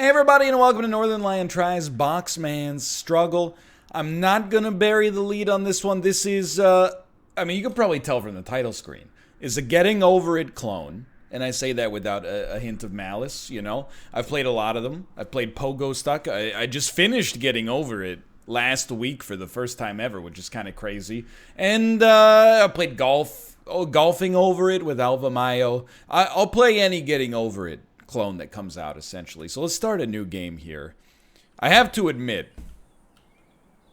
Hey everybody, and welcome to Northernlion tries Boxman's struggle. I'm not gonna bury the lead on this one. This is, I mean, you can probably tell from the title screen. It's a getting over it clone, and I say that without a hint of malice, you know? I've played a lot of them. I've played Pogo Stuck. I just finished getting over it last week for the first time ever, which is kind of crazy. And I played golfing over it with Alva Mayo. I'll play any getting over it clone that comes out, essentially. So let's start a new game here. I have to admit,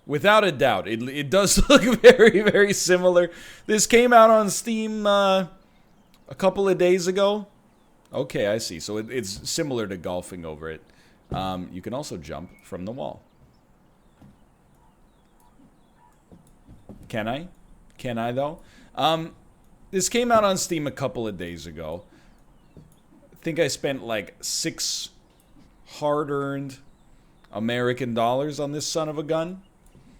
without a doubt, it does look very, very similar. This came out on Steam a couple of days ago. Okay, I see. So it's similar to golfing over it. You can also jump from the wall. Can I? Can I, though? This came out on Steam a couple of days ago. I think I spent like 6 hard-earned American dollars on this son of a gun.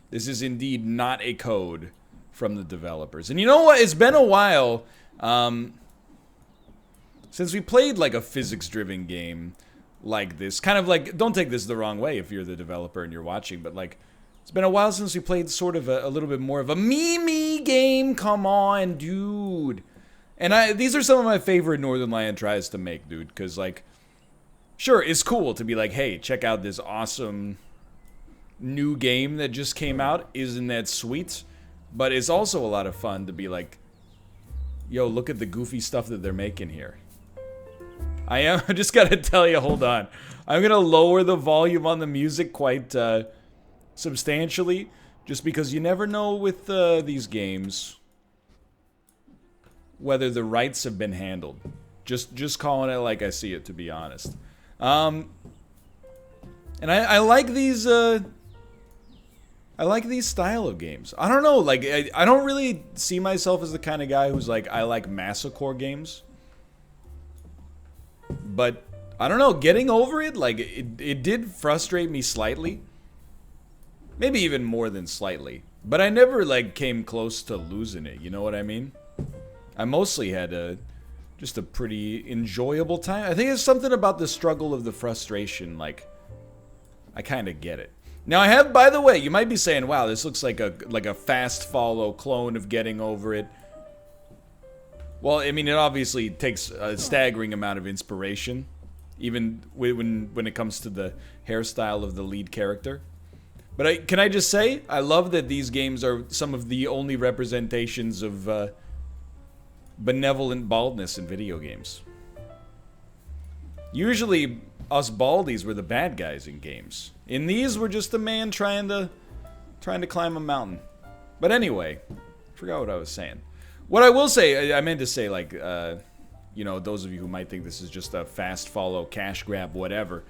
This is indeed not a code from the developers. And you know what? It's been a while since we played like a physics-driven game like this. Kind of like, don't take this the wrong way if you're the developer and you're watching, but like, it's been a while since we played sort of a little bit more of a me game. Come on, dude. And these are some of my favorite Northernlion tries to make, dude. Because, like, sure, it's cool to be like, hey, check out this awesome new game that just came out. Isn't that sweet? But it's also a lot of fun to be like, yo, look at the goofy stuff that they're making here. I just gotta tell you, hold on. I'm gonna lower the volume on the music quite substantially. Just because you never know with these games whether the rights have been handled. Just calling it like I see it, to be honest. And I like these style of games. I don't know, like I don't really see myself as the kind of guy who's like, I like masocore games. But I don't know, getting over it, like it did frustrate me slightly. Maybe even more than slightly. But I never like came close to losing it, you know what I mean? I mostly had just a pretty enjoyable time. I think it's something about the struggle of the frustration, like, I kind of get it. Now I have, by the way, you might be saying, wow, this looks like a fast follow clone of getting over it. Well, I mean, it obviously takes a staggering amount of inspiration, even when it comes to the hairstyle of the lead character. But can I just say, I love that these games are some of the only representations of benevolent baldness in video games. Usually, us baldies were the bad guys in games. In these, we're just a man trying to climb a mountain. But anyway, I forgot what I was saying. What I will say, I meant to say, like, you know, those of you who might think this is just a fast follow, cash grab, whatever.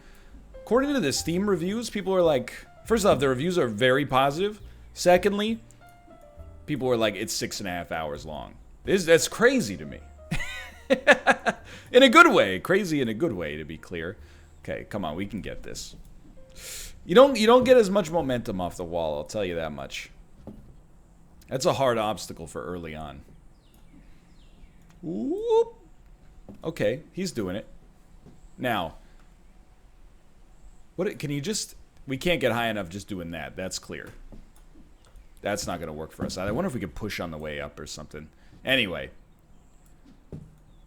According to the Steam reviews, people are like, first off, the reviews are very positive. Secondly, people were like, it's 6.5 hours long. That's crazy to me. In a good way. Crazy in a good way, to be clear. Okay, come on, we can get this. You don't get as much momentum off the wall, I'll tell you that much. That's a hard obstacle for early on. Whoop. Okay, he's doing it. Now, can you just... We can't get high enough just doing that. That's clear. That's not going to work for us. I wonder if we could push on the way up or something. Anyway.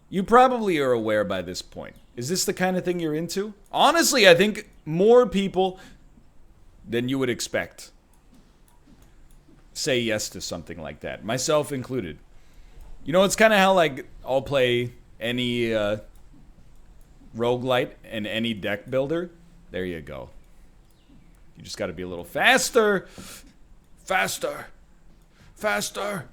You probably are aware by this point. Is this the kind of thing you're into? Honestly, I think more people than you would expect say yes to something like that. Myself included. You know, it's kind of how, like, I'll play any roguelite and any deck builder. There you go. You just got to be a little faster. Faster. Faster.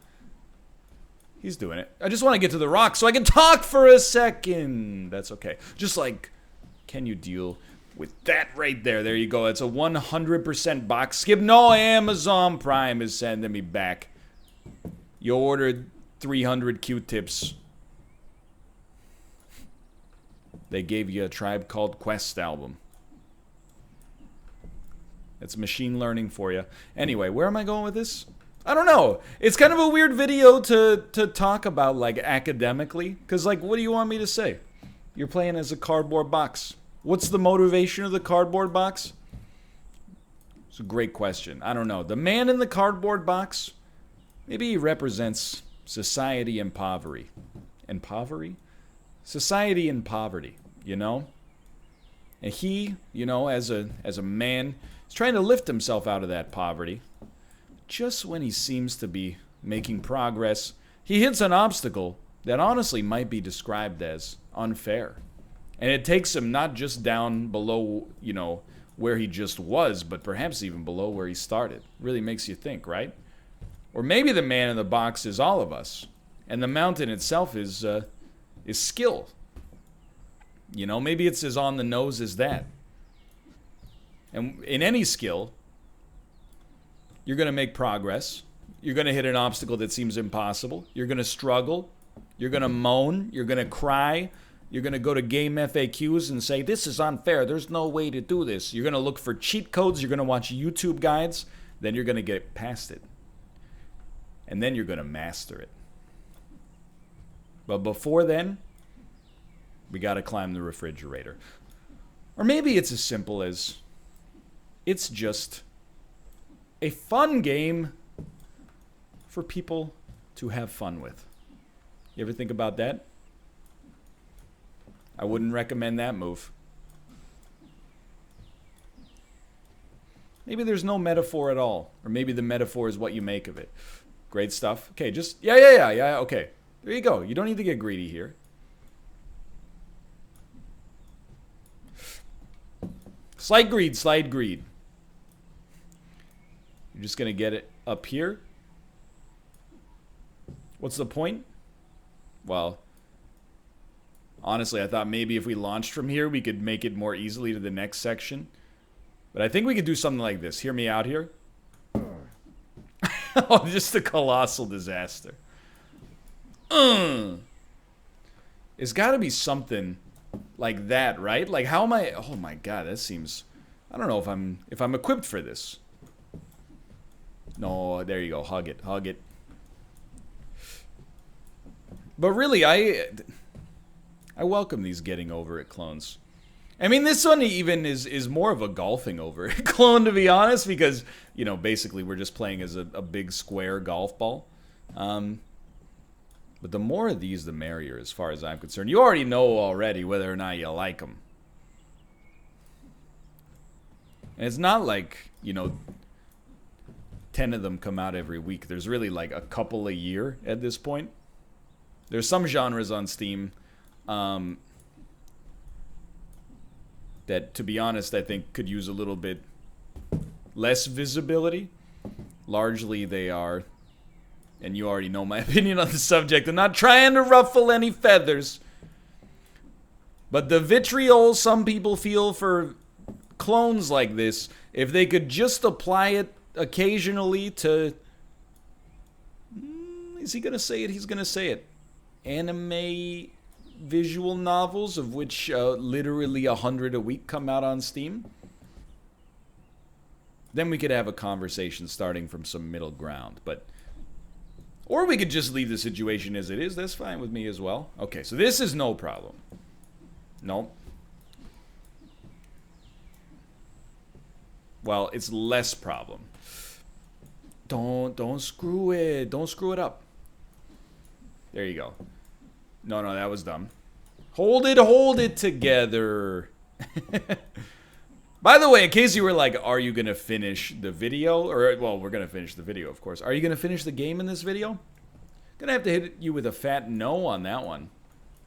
He's doing it. I just want to get to the rock so I can talk for a second. That's okay. Just like, can you deal with that right there? There you go. It's a 100% box skip. No, Amazon Prime is sending me back. You ordered 300 Q-tips. They gave you a Tribe Called Quest album. It's machine learning for you. Anyway, where am I going with this? I don't know. It's kind of a weird video to talk about, like, academically. Because, like, what do you want me to say? You're playing as a cardboard box. What's the motivation of the cardboard box? It's a great question. I don't know. The man in the cardboard box, maybe he represents society and poverty. And poverty? Society and poverty, you know? And he, you know, as a man, is trying to lift himself out of that poverty. Just when he seems to be making progress, he hits an obstacle that honestly might be described as unfair. And it takes him not just down below, you know, where he just was, but perhaps even below where he started. Really makes you think, right? Or maybe the man in the box is all of us, and the mountain itself is skill. You know, maybe it's as on the nose as that. And in any skill, you're going to make progress. You're going to hit an obstacle that seems impossible. You're going to struggle. You're going to moan. You're going to cry. You're going to go to game FAQs and say, this is unfair. There's no way to do this. You're going to look for cheat codes. You're going to watch YouTube guides. Then you're going to get past it. And then you're going to master it. But before then, we got to climb the refrigerator. Or maybe it's as simple as it's just a fun game for people to have fun with. You ever think about that? I wouldn't recommend that move. Maybe there's no metaphor at all. Or maybe the metaphor is what you make of it. Great stuff. Okay, just, yeah, okay. There you go. You don't need to get greedy here. Slide greed. You're just going to get it up here. What's the point? Well, honestly, I thought maybe if we launched from here, we could make it more easily to the next section. But I think we could do something like this. Hear me out here. Oh, just a colossal disaster. It's got to be something like that, right? Like, how am I... Oh, my God, that seems... I don't know if I'm equipped for this. No, there you go. Hug it. But really, I welcome these getting over it clones. I mean, this one even is more of a golfing over it clone, to be honest, because, you know, basically we're just playing as a big square golf ball. But the more of these, the merrier, as far as I'm concerned. You already know already whether or not you like them. And it's not like, you know, 10 of them come out every week. There's really like a couple a year at this point. There's some genres on Steam that, to be honest, I think could use a little bit less visibility. Largely they are, and you already know my opinion on the subject. I'm not trying to ruffle any feathers. But the vitriol some people feel for clones like this, if they could just apply it occasionally to... Is he going to say it? He's going to say it. Anime visual novels, of which literally 100 a week come out on Steam. Then we could have a conversation starting from some middle ground. Or we could just leave the situation as it is. That's fine with me as well. Okay, so this is no problem. Nope. Well, it's less problem. Don't screw it. Don't screw it up. There you go. No, that was dumb. Hold it together. By the way, in case you were like, are you going to finish the video? Or, well, we're going to finish the video, of course. Are you going to finish the game in this video? Going to have to hit you with a fat no on that one.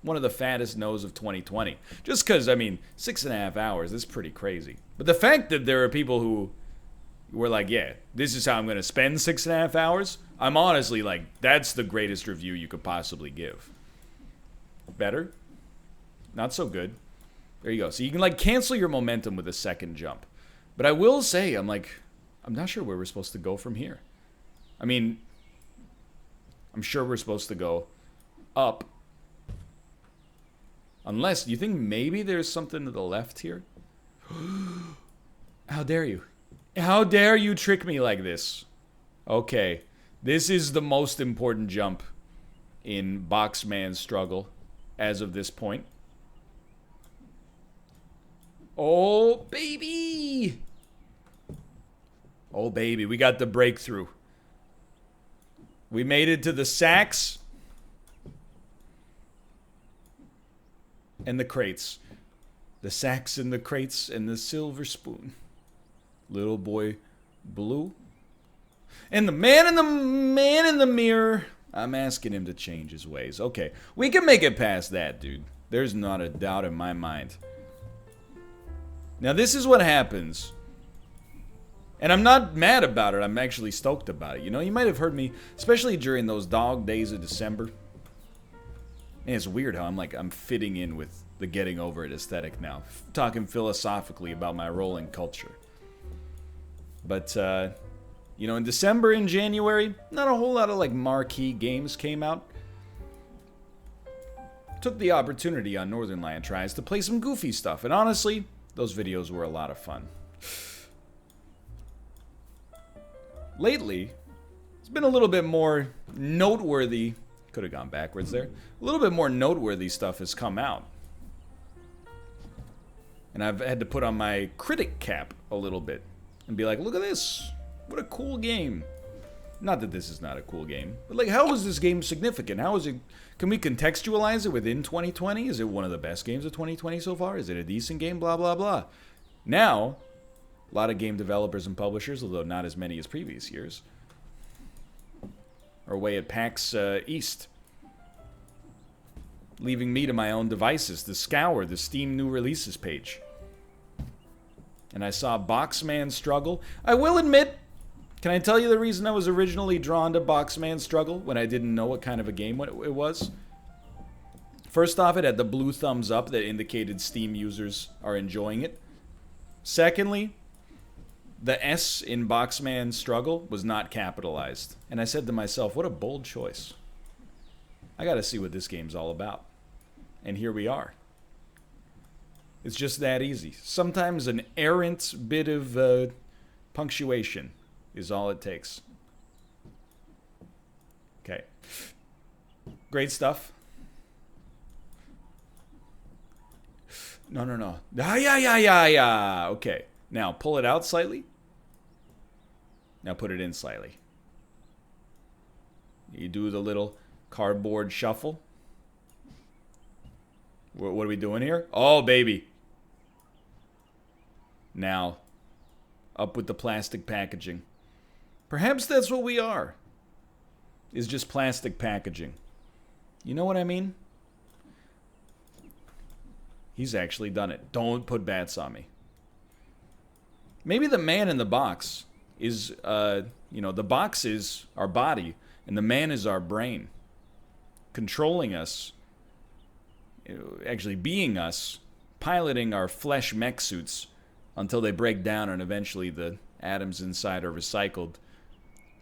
One of the fattest no's of 2020. Just because, I mean, 6.5 hours is pretty crazy. But the fact that there are people who were like, yeah, this is how I'm going to spend 6.5 hours, I'm honestly like, that's the greatest review you could possibly give. Better? Not so good. There you go. So you can like cancel your momentum with a second jump. But I will say, I'm not sure where we're supposed to go from here. I mean, I'm sure we're supposed to go up. Unless, do you think maybe there's something to the left here? How dare you? How dare you trick me like this? Okay. This is the most important jump in Boxman's struggle as of this point. Oh, baby. Oh, baby. We got the breakthrough. We made it to the sacks. And the crates. The sacks and the crates and the silver spoon. Little boy blue. And the man in the mirror. I'm asking him to change his ways. Okay, we can make it past that, dude. There's not a doubt in my mind. Now, this is what happens. And I'm not mad about it. I'm actually stoked about it. You know, you might have heard me, especially during those dog days of December. And it's weird how I'm fitting in with the getting over it aesthetic now. Talking philosophically about my role in culture. But, you know, in December and January, not a whole lot of, marquee games came out. Took the opportunity on Northernlion Tries to play some goofy stuff. And honestly, those videos were a lot of fun. Lately, it's been a little bit more noteworthy. Could have gone backwards there. A little bit more noteworthy stuff has come out. And I've had to put on my critic cap a little bit. And be like, look at this. What a cool game. Not that this is not a cool game. But how is this game significant? How is it... Can we contextualize it within 2020? Is it one of the best games of 2020 so far? Is it a decent game? Blah, blah, blah. Now... A lot of game developers and publishers, although not as many as previous years, are away at PAX East. Leaving me to my own devices to scour the Steam new releases page. And I saw Boxman struggle. I will admit, can I tell you the reason I was originally drawn to Boxman struggle when I didn't know what kind of a game it was? First off, it had the blue thumbs up that indicated Steam users are enjoying it. Secondly, the S in Boxman struggle was not capitalized. And I said to myself, what a bold choice. I gotta see what this game's all about. And here we are. It's just that easy. Sometimes an errant bit of punctuation is all it takes. Okay. Great stuff. No. Yeah. Okay. Now, pull it out slightly. Now put it in slightly. You do the little cardboard shuffle. What are we doing here? Oh, baby. Now, up with the plastic packaging. Perhaps that's what we are. Is just plastic packaging. You know what I mean? He's actually done it. Don't put bats on me. Maybe the man in the box is, the box is our body, and the man is our brain. Controlling us, actually being us, piloting our flesh mech suits until they break down and eventually the atoms inside are recycled,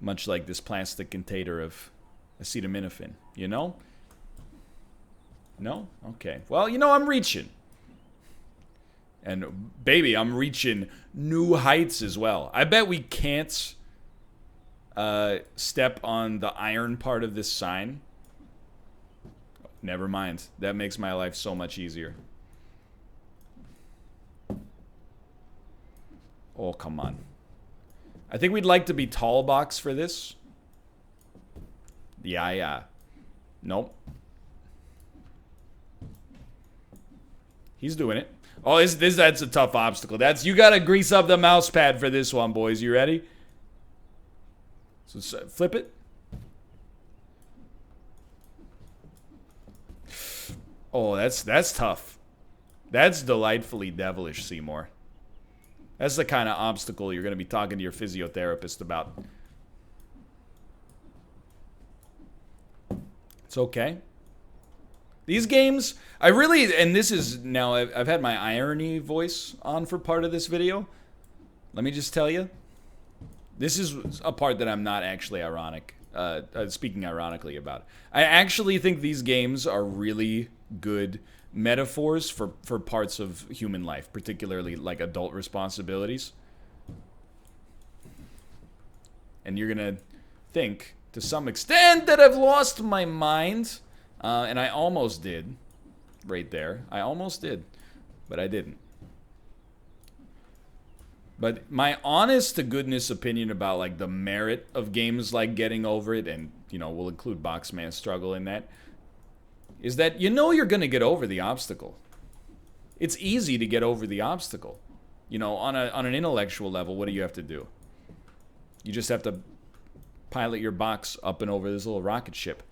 much like this plastic container of acetaminophen. You know? No? Okay. Well, I'm reaching. And, baby, I'm reaching new heights as well. I bet we can't step on the iron part of this sign. Never mind. That makes my life so much easier. Oh, come on. I think we'd like to be tall box for this. Yeah. Nope. He's doing it. Oh, that's a tough obstacle. You gotta grease up the mouse pad for this one, boys. You ready? So flip it. Oh, that's tough. That's delightfully devilish, Seymour. That's the kind of obstacle you're gonna be talking to your physiotherapist about. It's okay. These games, and this is now, I've had my irony voice on for part of this video. Let me just tell you, this is a part that I'm not actually speaking ironically about. I actually think these games are really good metaphors for parts of human life, particularly like adult responsibilities. And you're gonna think, to some extent, that I've lost my mind. And I almost did. Right there. I almost did. But I didn't. But my honest to goodness opinion about like the merit of games like Getting Over It, and you know, we'll include Boxman's struggle in that, is that you know you're gonna get over the obstacle. It's easy to get over the obstacle. You know, on an intellectual level, what do you have to do? You just have to pilot your box up and over this little rocket ship.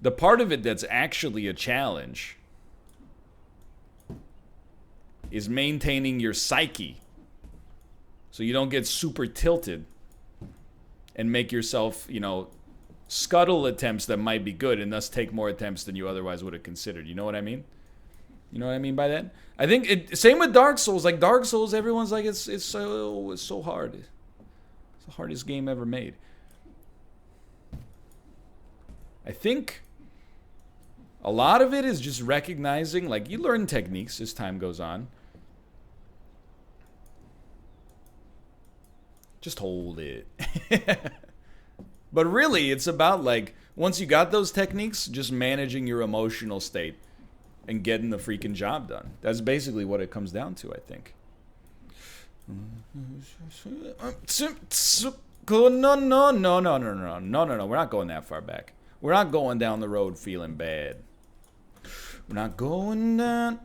The part of it that's actually a challenge is maintaining your psyche so you don't get super tilted and make yourself, you know, scuttle attempts that might be good and thus take more attempts than you otherwise would have considered. You know what I mean? You know what I mean by that? I think same with Dark Souls. Like Dark Souls, everyone's like it's so hard. It's the hardest game ever made. I think a lot of it is just recognizing, like, you learn techniques as time goes on. Just hold it. But really, it's about, like, once you got those techniques, just managing your emotional state and getting the freaking job done. That's basically what it comes down to, I think. No. We're not going that far back. We're not going down the road feeling bad. We're not going down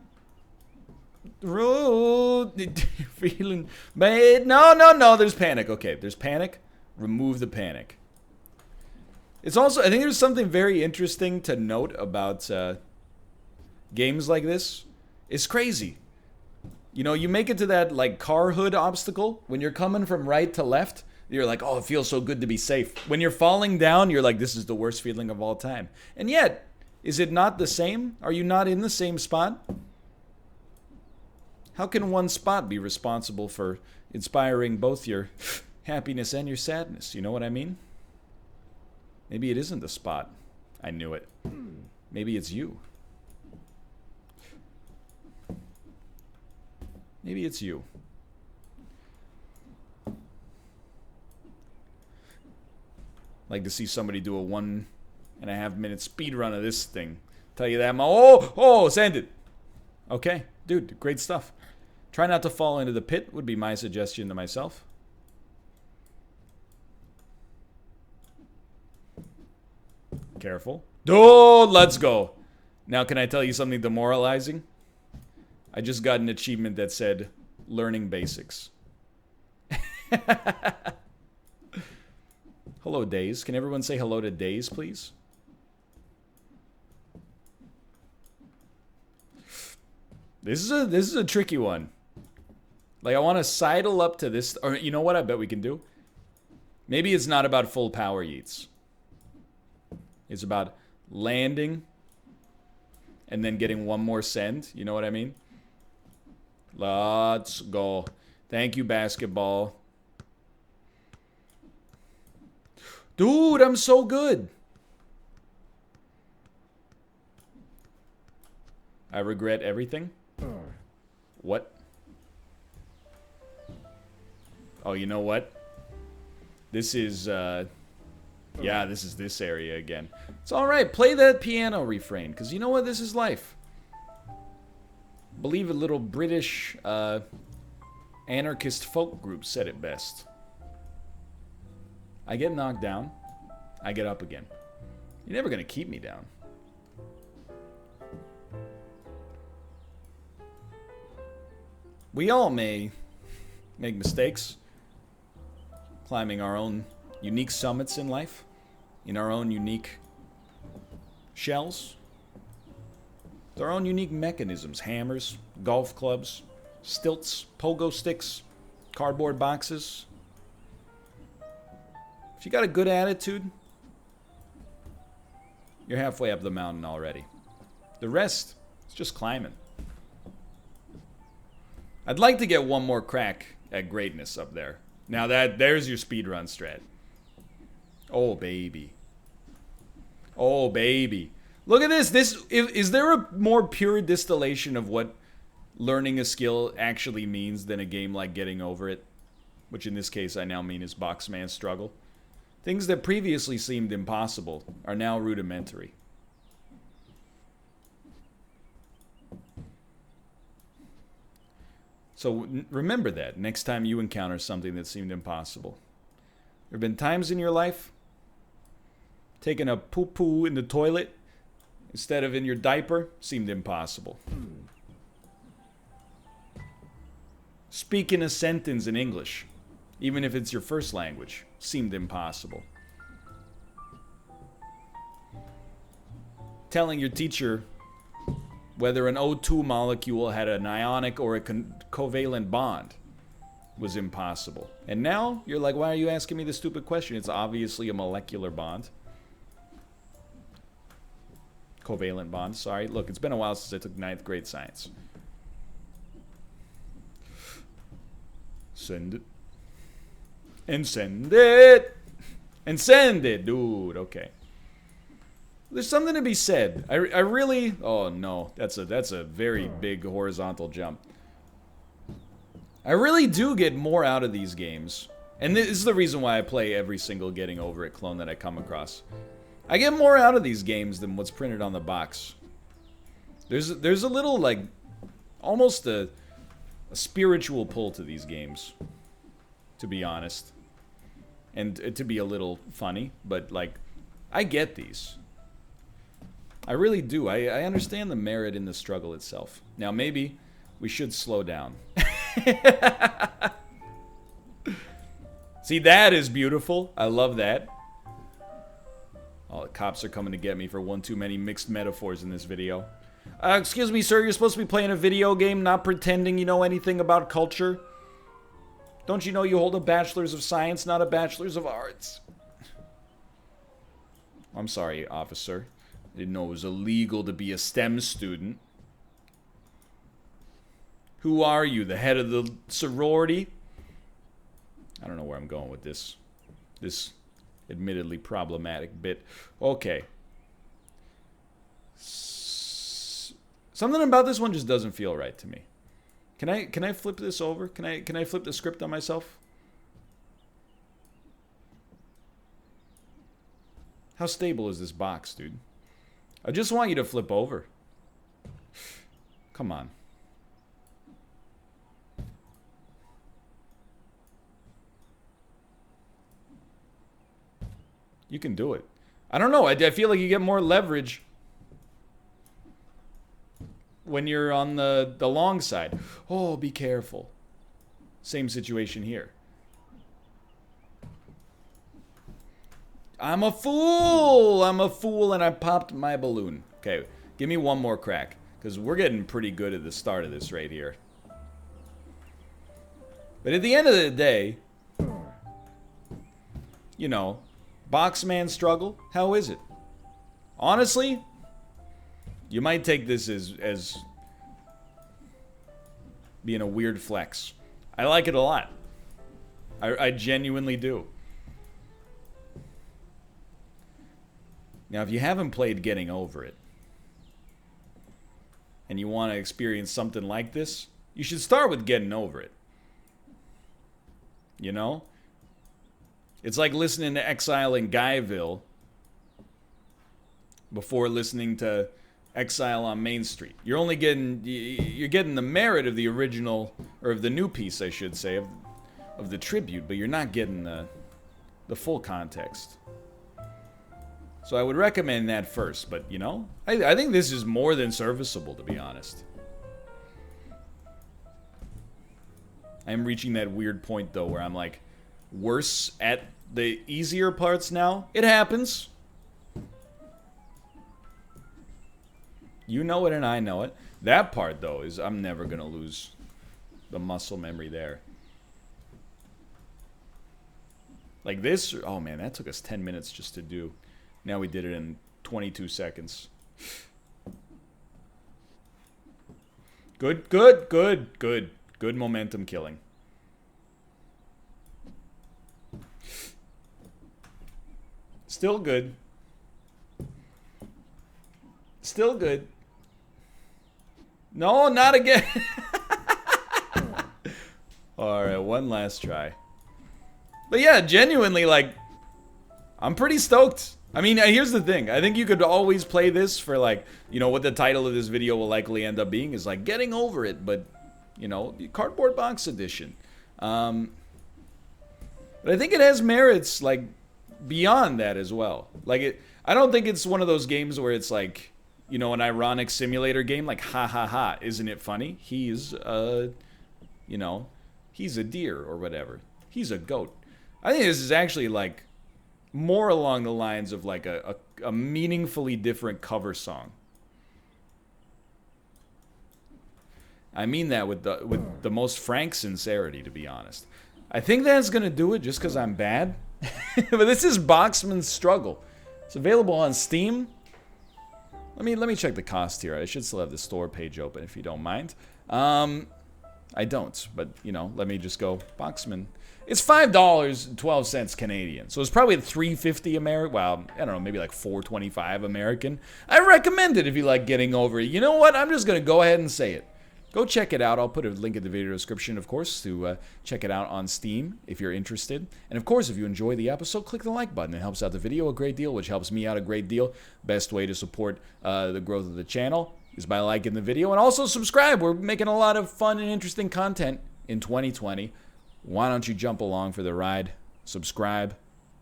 the road feeling bad. No. There's panic. Okay, there's panic. Remove the panic. It's also, I think there's something very interesting to note about games like this. It's crazy. You know, you make it to that, like, car hood obstacle. When you're coming from right to left, you're like, oh, it feels so good to be safe. When you're falling down, you're like, this is the worst feeling of all time. And yet, is it not the same? Are you not in the same spot? How can one spot be responsible for inspiring both your happiness and your sadness? You know what I mean? Maybe it isn't the spot. I knew it. Maybe it's you. Maybe it's you. Like to see somebody do a 1.5 minute speed run of this thing. Tell you that. It's ended. Okay, dude, great stuff. Try not to fall into the pit would be my suggestion to myself. Careful. Oh, let's go. Now, can I tell you something demoralizing? I just got an achievement that said learning basics. Hello, Days. Can everyone say hello to Days, please? This is a tricky one. Like, I want to sidle up to this, or you know what I bet we can do? Maybe it's not about full power yeets. It's about landing and then getting one more send. You know what I mean? Let's go. Thank you, basketball. Dude, I'm so good. I regret everything. What? Oh, you know what? This is, yeah, this is this area again. It's alright, play that piano refrain, because you know what? This is life. Believe a little British, anarchist folk group said it best. I get knocked down, I get up again. You're never gonna keep me down. We all may make mistakes, climbing our own unique summits in life, in our own unique shells, with our own unique mechanisms, hammers, golf clubs, stilts, pogo sticks, cardboard boxes. If you got a good attitude, you're halfway up the mountain already. The rest is just climbing. I'd like to get one more crack at greatness up there. Now there's your speedrun strat. Oh, baby. Oh, baby. Look at this. Is there a more pure distillation of what learning a skill actually means than a game like Getting Over It? Which in this case I now mean is Boxman's struggle. Things that previously seemed impossible are now rudimentary. So remember that next time you encounter something that seemed impossible. There have been times in your life taking a poo-poo in the toilet instead of in your diaper seemed impossible. Speaking a sentence in English, even if it's your first language, seemed impossible. Telling your teacher whether an O2 molecule had an ionic or a covalent bond was impossible. And now you're like, why are you asking me this stupid question? It's obviously a molecular bond. Covalent bond, sorry. Look, it's been a while since I took 9th grade science. Send it. And send it. And send it, dude. Okay. There's something to be said. I really... Oh, no. That's a very big horizontal jump. I really do get more out of these games. And this is the reason why I play every single Getting Over It clone that I come across. I get more out of these games than what's printed on the box. There's a little, like... Almost a spiritual pull to these games. To be honest. And to be a little funny. But, like... I get these. I really do. I understand the merit in the struggle itself. Now, maybe we should slow down. See, that is beautiful. I love that. Oh, the cops are coming to get me for one too many mixed metaphors in this video. Excuse me, sir. You're supposed to be playing a video game, not pretending you know anything about culture. Don't you know you hold a bachelor's of science, not a bachelor's of arts? I'm sorry, officer. I didn't know it was illegal to be a STEM student. Who are you, the head of the sorority? I don't know where I'm going with this. This admittedly problematic bit. Okay. Something about this one just doesn't feel right to me. Can I flip this over? Can I flip the script on myself? How stable is this box, dude? I just want you to flip over. Come on. You can do it. I don't know. I feel like you get more leverage when you're on the long side. Oh, be careful. Same situation here. I'm a fool! I'm a fool and I popped my balloon. Okay, give me one more crack. Because we're getting pretty good at the start of this right here. But at the end of the day, you know, Boxman struggle, how is it? Honestly, you might take this as being a weird flex. I like it a lot. I genuinely do. Now, if you haven't played Getting Over It, and you want to experience something like this, you should start with Getting Over It. You know? It's like listening to Exile in Guyville before listening to Exile on Main Street. You're only getting the merit of the original, or of the new piece, I should say, of the tribute, but you're not getting the full context. So I would recommend that first, but you know, I think this is more than serviceable, to be honest. I'm reaching that weird point though where I'm like worse at the easier parts now. It happens. You know it and I know it. That part though is I'm never gonna lose the muscle memory there. Like this, oh man, that took us 10 minutes just to do. Now we did it in 22 seconds. Good, good, good, good. Good momentum killing. Still good. Still good. No, not again. Alright, one last try. But yeah, genuinely, like, I'm pretty stoked. I mean, here's the thing. I think you could always play this for, like, you know, what the title of this video will likely end up being is, like, Getting Over It, but You know, the cardboard box edition. But I think it has merits, like, beyond that as well. Like, I don't think it's one of those games where it's like, you know, an ironic simulator game, like, ha ha ha, isn't it funny? He's, you know, he's a deer or whatever. He's a goat. I think this is actually, like, more along the lines of, like, a meaningfully different cover song. I mean that with the most frank sincerity, to be honest. I think that's going to do it just because I'm bad. But this is Boxman's Struggle. It's available on Steam. Let me check the cost here. I should still have the store page open if you don't mind. I don't, but, you know, let me just go Boxman. It's $5.12 Canadian. So it's probably $3.50 American. Well, I don't know, maybe like $4.25 American. I recommend it if you like getting over it. You know what? I'm just going to go ahead and say it. Go check it out. I'll put a link in the video description, of course, to check it out on Steam if you're interested. And, of course, if you enjoy the episode, click the like button. It helps out the video a great deal, which helps me out a great deal. Best way to support the growth of the channel is by liking the video. And also subscribe. We're making a lot of fun and interesting content in 2020. Why don't you jump along for the ride? Subscribe.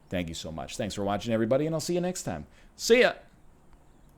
Thank you so much. Thanks for watching, everybody, and I'll see you next time. See ya!